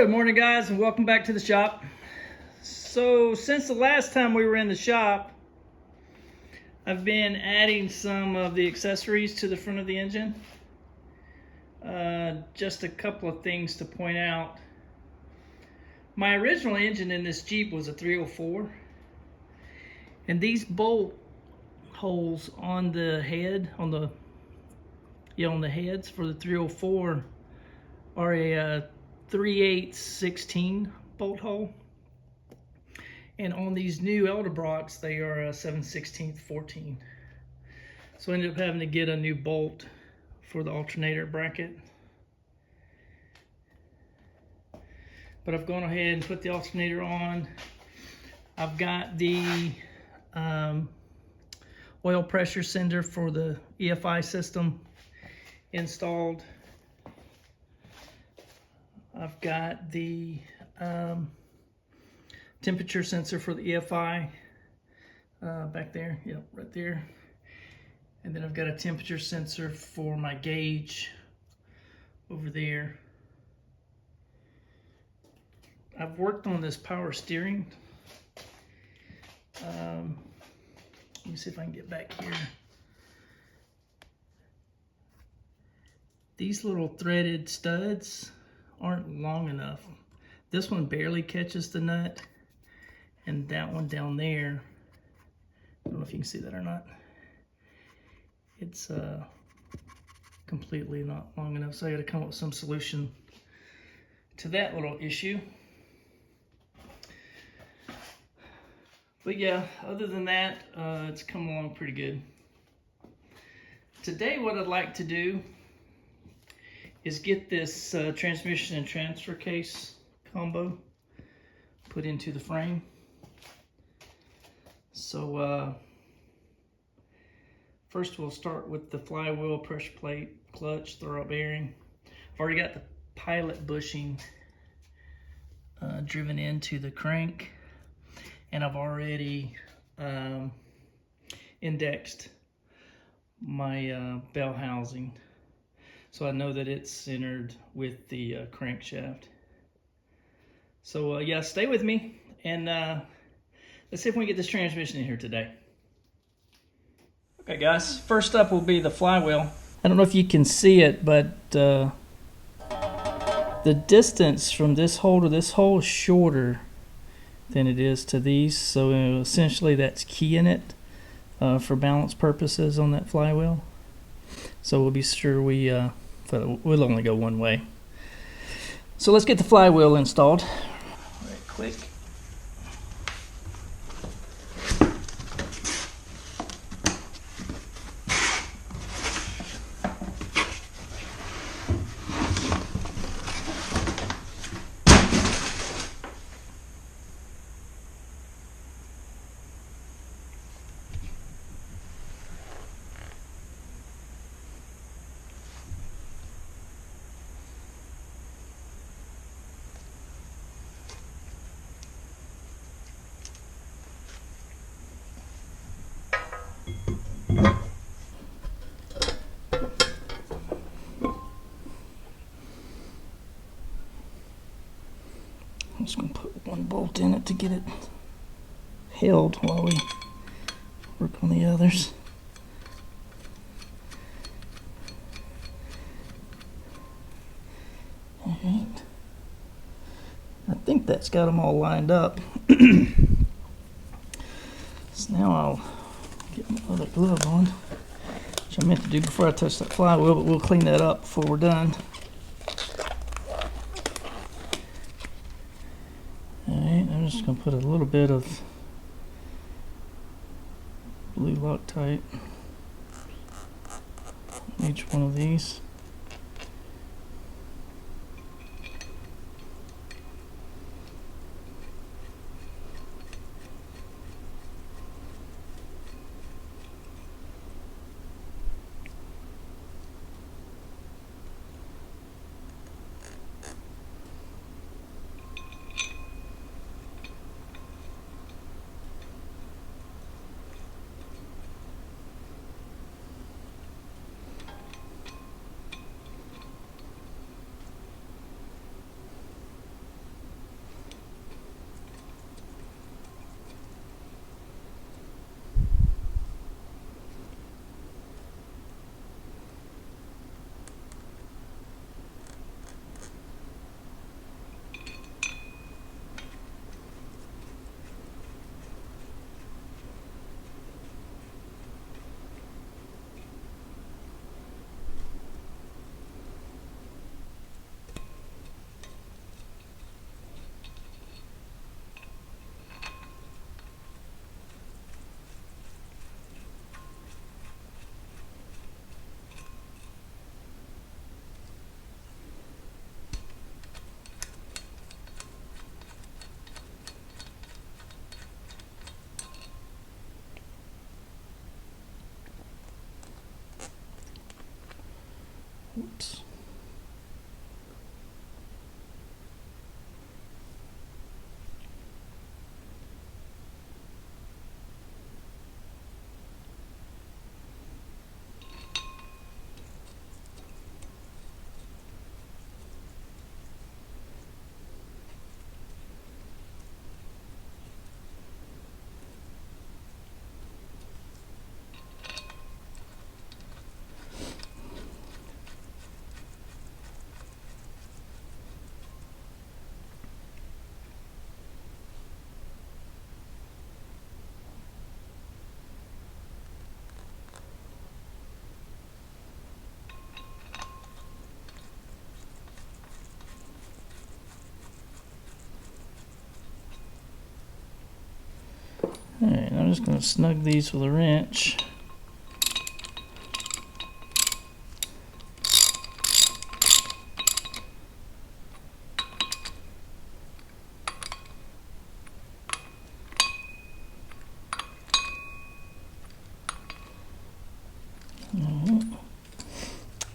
Good morning, guys, and welcome back to the shop. So since the last time we were in the shop, I've been adding some of the accessories to the front of the engine. Just a couple of things to point out. My original engine in this Jeep was a 304, and these bolt holes on the head, on the heads for the 304 are a 3/8 16 bolt hole, and on these new Elderbrocks they are a 7/16 14. So I ended up having to get a new bolt for the alternator bracket, but I've gone ahead and put the alternator on. I've got the oil pressure sender for the EFI system installed. I've got the temperature sensor for the EFI back there, yep, right there. And then I've got a temperature sensor for my gauge over there. I've worked on this power steering. Let me see if I can get back here. These little threaded studs aren't long enough. This one barely catches the nut, and that one down there, I don't know if you can see that or not, it's completely not long enough, so I got to come up with some solution to that little issue. But yeah, other than that, it's come along pretty good. Today what I'd like to do is get this transmission and transfer case combo put into the frame. So first we'll start with the flywheel, pressure plate, clutch, throwout bearing. I've already got the pilot bushing driven into the crank, and I've already indexed my bell housing, so I know that it's centered with the crankshaft. So yeah, stay with me, and let's see if we can get this transmission in here today. Okay guys, first up will be the flywheel. I don't know if you can see it, but the distance from this hole to this hole is shorter than it is to these, so essentially that's keying it for balance purposes on that flywheel. So we'll be sure we'll only go one way. So let's get the flywheel installed right quick. I'm just going to put one bolt in it to get it held while we work on the others. Alright. I think that's got them all lined up. So now I'll get my other glove on, which I meant to do before I touch that flywheel, but we'll clean that up before we're done. I'm just going to put a little bit of blue Loctite on each one of these. Alright, I'm just going to snug these with a wrench.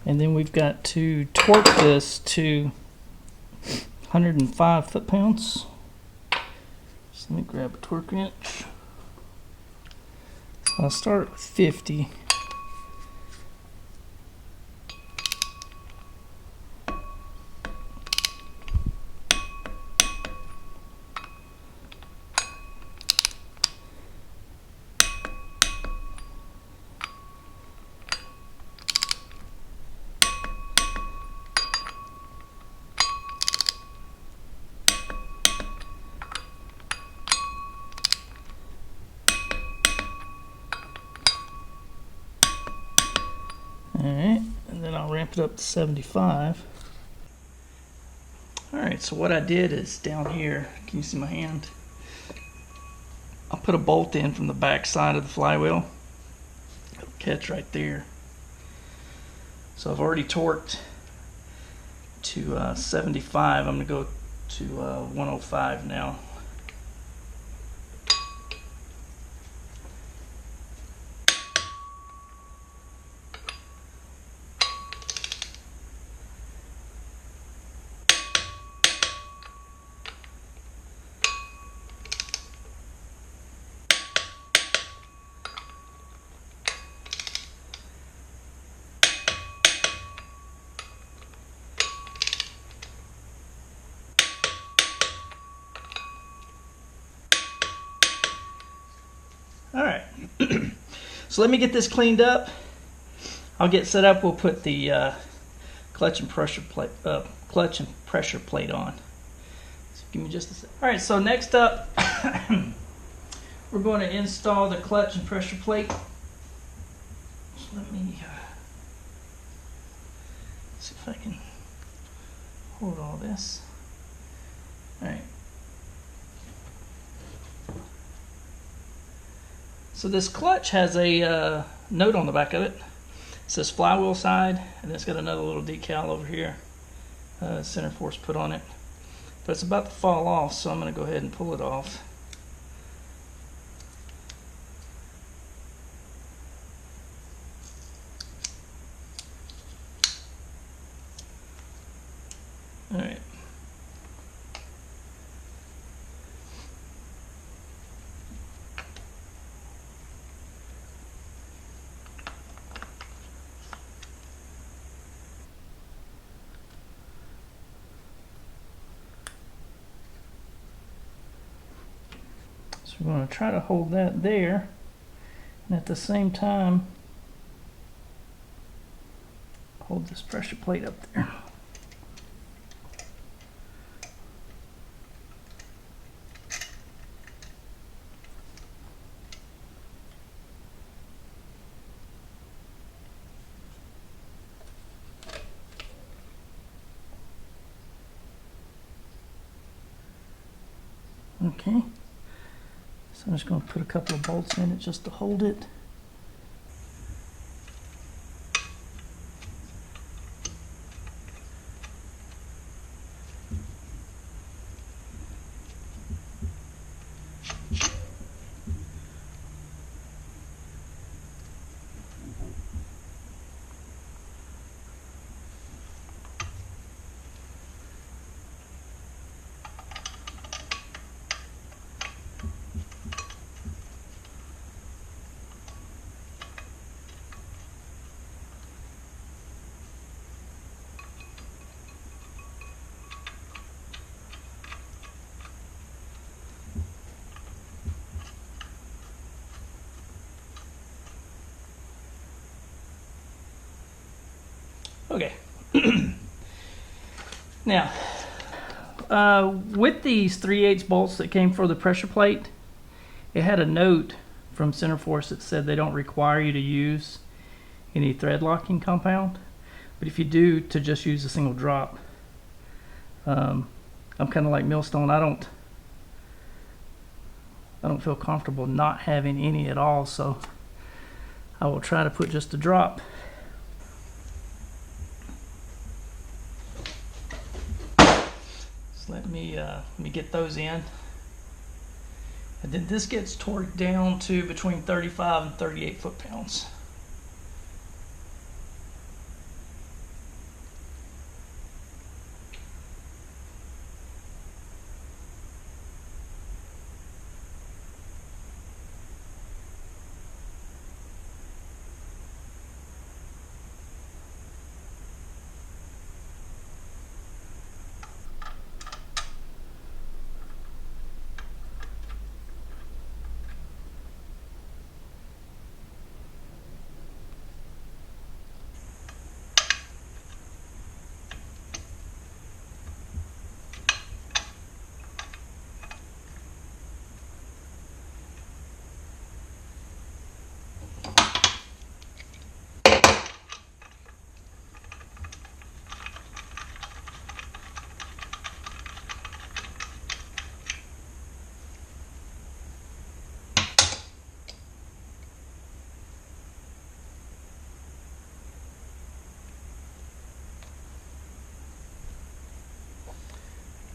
And then we've got to torque this to 105 foot-pounds. So let me grab a torque wrench. So I'll start with 50. Alright, and then I'll ramp it up to 75. Alright, so what I did is down here, can you see my hand? I'll put a bolt in from the back side of the flywheel. It'll catch right there. So I've already torqued to 75. I'm going to go to 105 now. Alright, so let me get this cleaned up. I'll get set up. We'll put the clutch and pressure plate on. So give me just a sec. Alright, so next up, we're going to install the clutch and pressure plate. So let me see if I can hold all this. Alright. So this clutch has a note on the back of it. It says flywheel side, and it's got another little decal over here. Center force put on it. But it's about to fall off, so I'm going to go ahead and pull it off. Alright. So we're going to try to hold that there, and at the same time hold this pressure plate up there. Okay, so I'm just going to put a couple of bolts in it just to hold it. Okay. Now, with these 3/8 bolts that came for the pressure plate, it had a note from Centerforce that said they don't require you to use any thread locking compound, but if you do, to just use a single drop. I'm kind of like Millstone. I don't feel comfortable not having any at all, so I will try to put just a drop. So let me get those in. And then this gets torqued down to between 35 and 38 foot-pounds.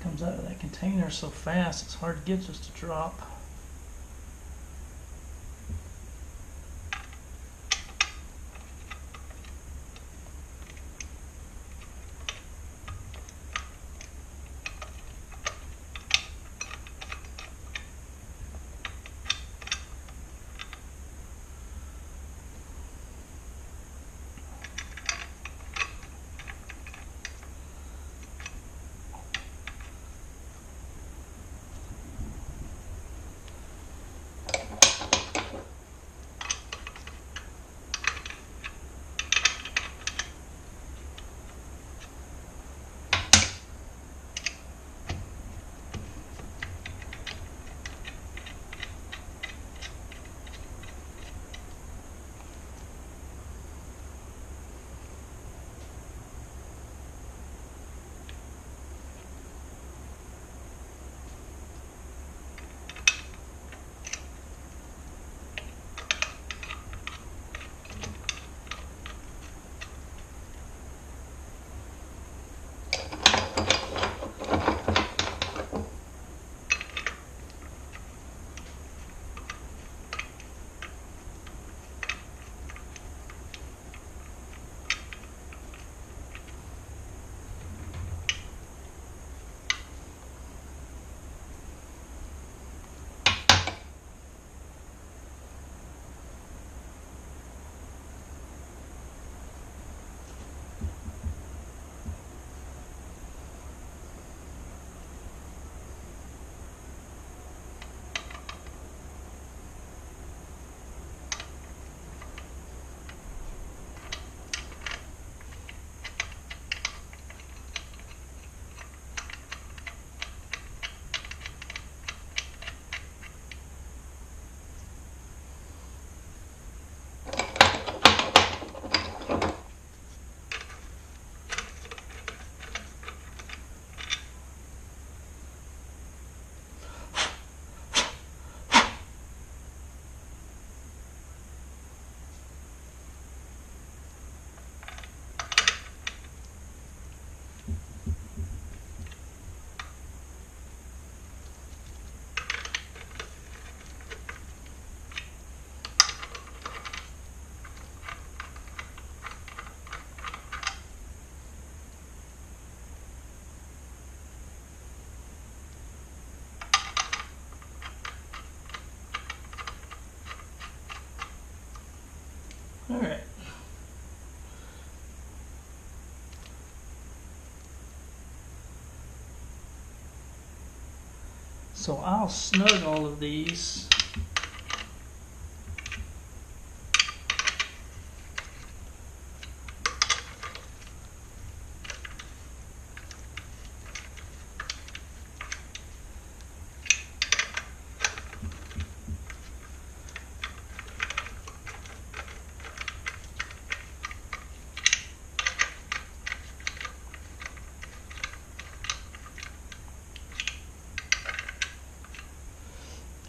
Comes out of that container so fast, it's hard to get just a drop. All right. So I'll snug all of these.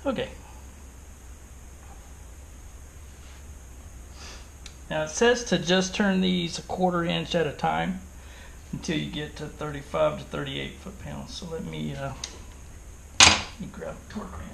Okay, Now it says to just turn these 1/4 inch at a time until you get to 35 to 38 foot-pounds. So let me grab a torque wrench.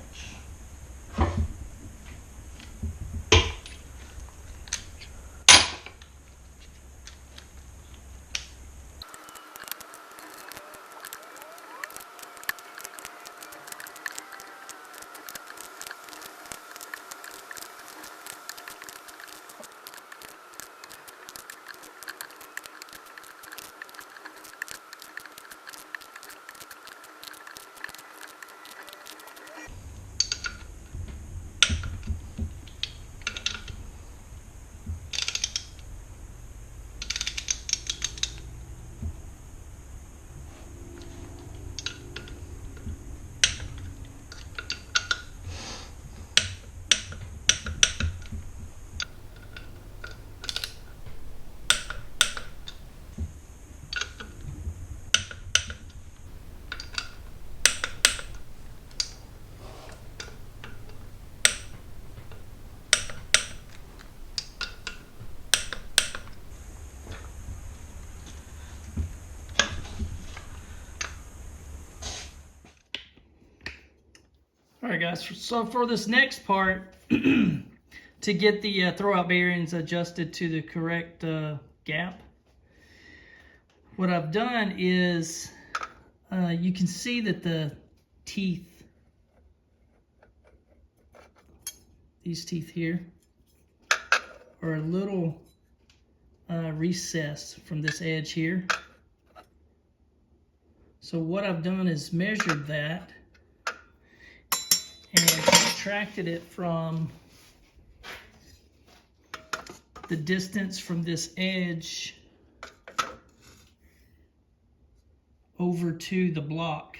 All right, guys, so for this next part, to get the throwout bearings adjusted to the correct gap, what I've done is you can see that the teeth, these teeth here, are a little recessed from this edge here. So what I've done is measured that and subtracted it from the distance from this edge over to the block,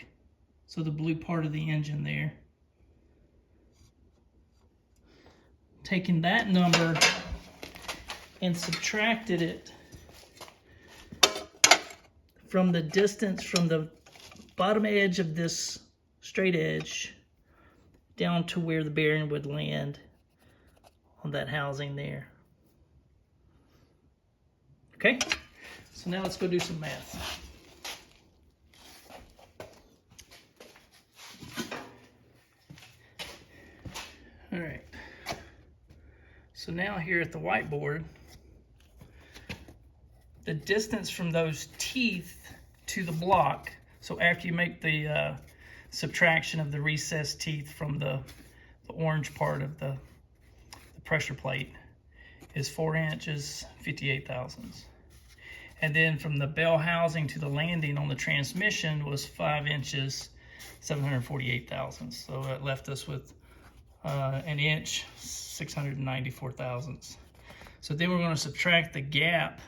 so the blue part of the engine there. Taking that number and subtracted it from the distance from the bottom edge of this straight edge down to where the bearing would land on that housing there. Okay, so now let's go do some math. All right, so now here at the whiteboard, the distance from those teeth to the block, so after you make the subtraction of the recessed teeth from the orange part of the pressure plate, is 4 inches, 58 thousandths. And then from the bell housing to the landing on the transmission was 5 inches, 748 thousandths. So it left us with an inch, 694 thousandths. So then we're going to subtract the gap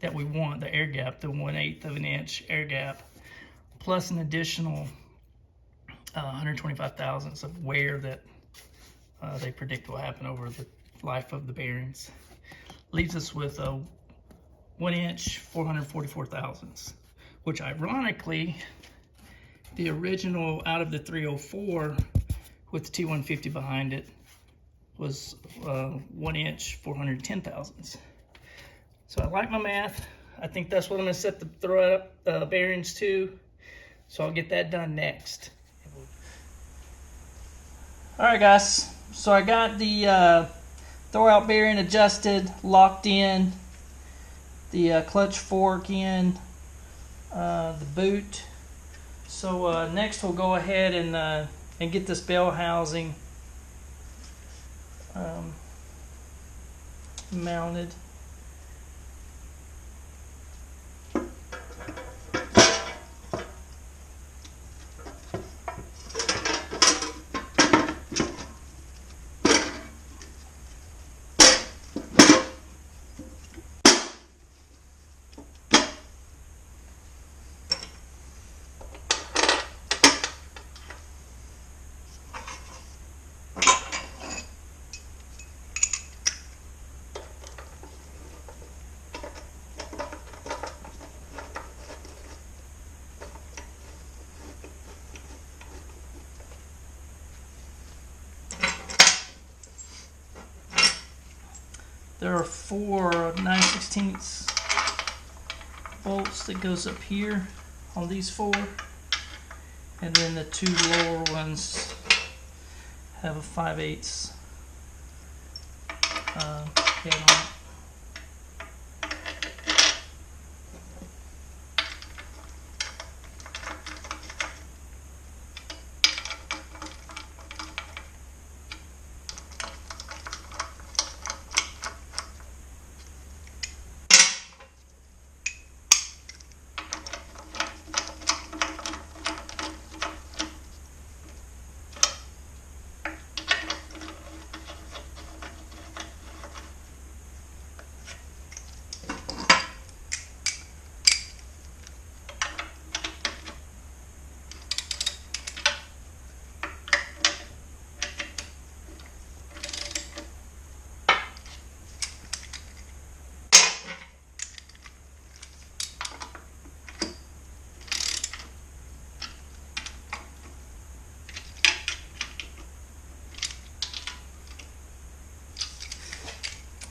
that we want, the air gap, the 1/8 of an inch air gap, plus an additional 125 thousandths of wear that they predict will happen over the life of the bearings. Leaves us with a 1 inch, 444 thousandths, which ironically, the original out of the 304 with the T150 behind it was 1 inch, 410 thousandths. So I like my math. I think that's what I'm gonna set the throw up bearings to. So I'll get that done next. All right, guys. So I got the throwout bearing adjusted, locked in, the clutch fork in, the boot. So next we'll go ahead and get this bell housing mounted. there are 4 9/16 bolts that goes up here on these 4, and then the 2 lower ones have a 5/8 head on it.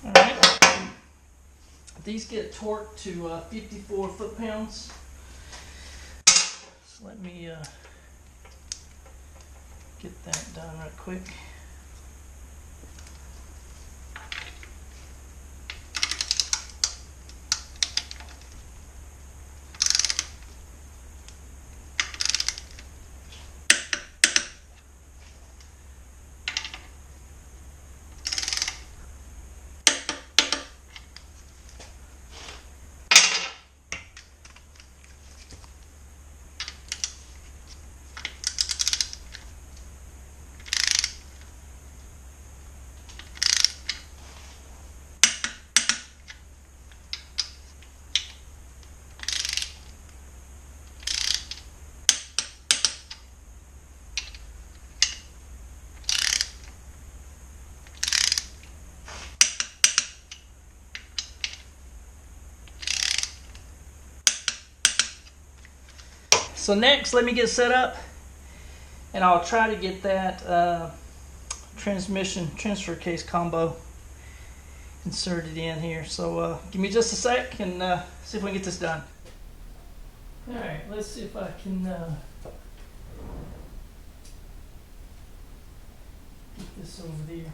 All right, these get torqued to 54 foot-pounds. So let me get that done right quick. So next, let me get set up, and I'll try to get that transmission transfer case combo inserted in here. So give me just a sec and see if we can get this done. All right, let's see if I can get this over there.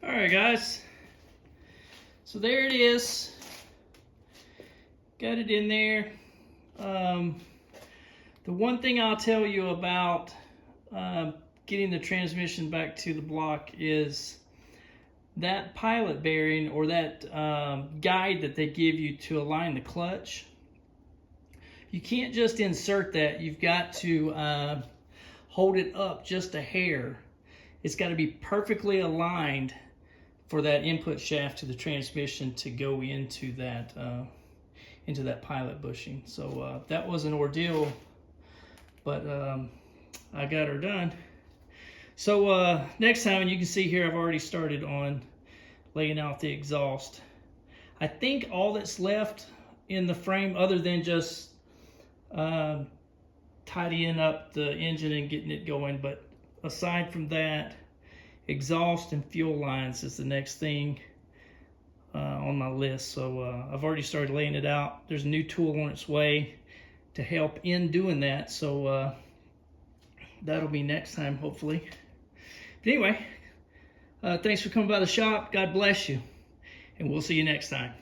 All right, guys, so there it is. Got it in there. The one thing I'll tell you about getting the transmission back to the block is that pilot bearing, or that guide that they give you to align the clutch. You can't just insert that. You've got to hold it up just a hair it's got to be perfectly aligned for that input shaft to the transmission to go into that pilot bushing. So that was an ordeal, but I got her done. So next time, and you can see here I've already started on laying out the exhaust. I think all that's left in the frame, other than just tidying up the engine and getting it going, but aside from that, exhaust and fuel lines is the next thing on my list. So I've already started laying it out. There's a new tool on its way to help in doing that, so that'll be next time, hopefully. But anyway, thanks for coming by the shop. God bless you, and we'll see you next time.